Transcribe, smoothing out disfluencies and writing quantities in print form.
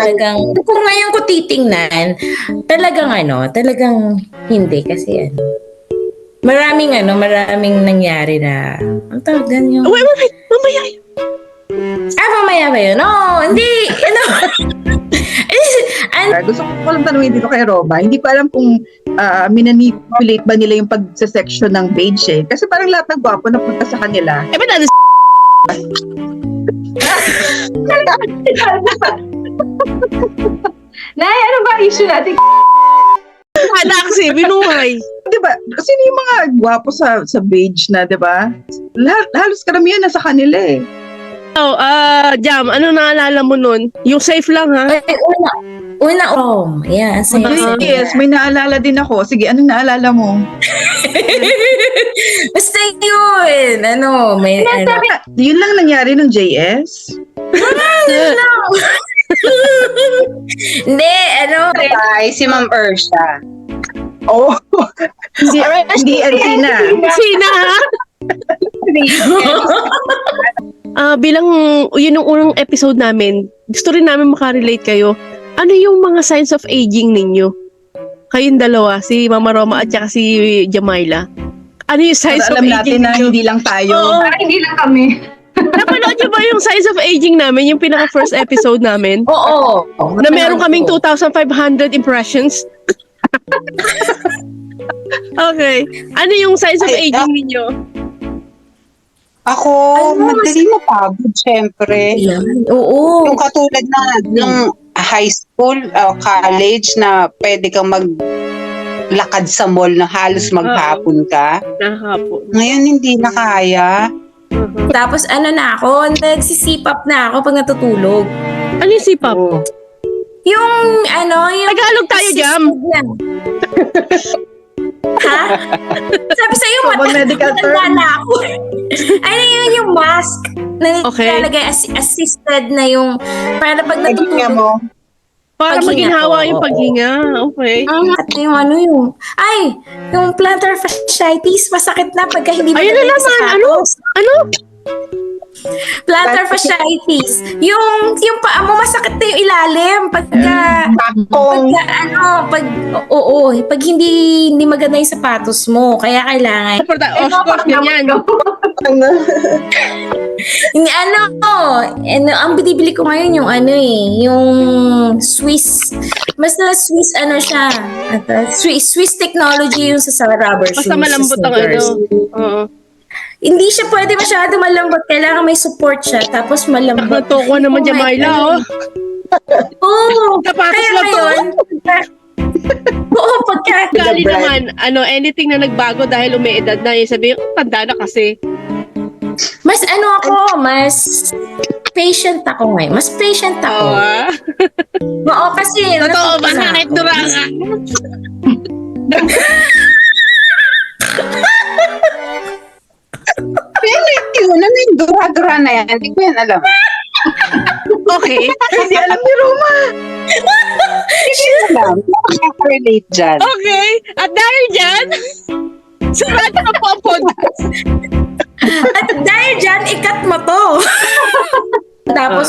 talagang, kung ngayon ko titingnan, talagang hindi kasi maraming nangyari na, ang tawag din yung... Wait, mamaya. Mamaya ba yun? No, hindi, Gusto ko lang tanungin dito kay Roma. Hindi ko alam kung minanipulate ba nila yung pag-section ng page eh. Kasi parang lahat ng gwapo na punta sa kanila. Eh, ba't ano Nay, ano ba issue natin? Wala kasi, binuhay. Diba? Sino yung mga gwapo sa page na, diba? Halos karamihan na sa kanila eh. Oh, Jam, ano naalala mo nun? Yung safe lang, ha? Yan, sa'yo. Yes, may naalala din ako. Sige, anong naalala mo? Basta yun, may, Yun lang nangyari ng JS? Hindi, Ay, si Ma'am Ersha. Oh, hindi Athena. Sina, ha? Bilang yun yung unang episode namin, gusto rin namin makarelate kayo. Ano yung mga signs of aging ninyo? Kayong dalawa, si Mama Roma at saka si Jamila. Ano yung signs of Alam aging natin na ninyo? hindi lang tayo. Oo. Parang hindi lang kami. Napanood niyo ba yung signs of aging namin? Yung pinaka-first episode namin? Oo. Na meron kaming 2,500 impressions? Okay. Ano yung signs of Ay, aging ninyo? Ako, madali mapagod, syempre. Oo. Yung katulad na nung high school, college, na pwede kang maglakad sa mall na halos maghapon ka. Nahapon. Ngayon, hindi na kaya. Tapos nagsisipap na ako pag natutulog. Ano yung sipap? Yung Tagalog tayo, Jam. Ha? Sabi sa'yo, Sobrang medical term. matanda na ako. Yun yung mask na Okay. nilalagay assisted na yung para pag Paghinga natutulog. mo. Para Paghinga maginhawa ko, yung oo. paghinga. Okay. At yung plantar fasciitis, masakit na pagka hindi mo Ayun na nalagay sa naman, sapatos. Ano? Plantar fasciitis. Yung paa mo masakit na yung ilalim pagka pag hindi maganda yung sapatos mo. Kaya kailangan Of course, ganyan. ang binibili ko ngayon yung Swiss. Basta Swiss siya. Swiss technology yung sa rubber shoes. Basta malambot ang sneakers. Oo. Hindi siya pwede masyado malambot. Kailangan may support siya. Tapos malambot. Nakatoko naman, Jamila, oh. Oo. Sapatos Kaya lang to. ngayon, pagka Gali naman, anything na nagbago dahil umiedad na, yung sabihin, tanda na kasi. mas patient ako ngayon. Mas patient ako. Oo, kasi Totoo ba? natuto na Kahit ako. duranga. Pero yun, ano yung dura-dura na yan? Hindi ko yan alam. Okay. Hindi alam ni Roma. Hindi ko alam. Relate dyan. Okay. At dahil dyan, sarado na po ang podcast. At dahil dyan, ikat mo to. Tapos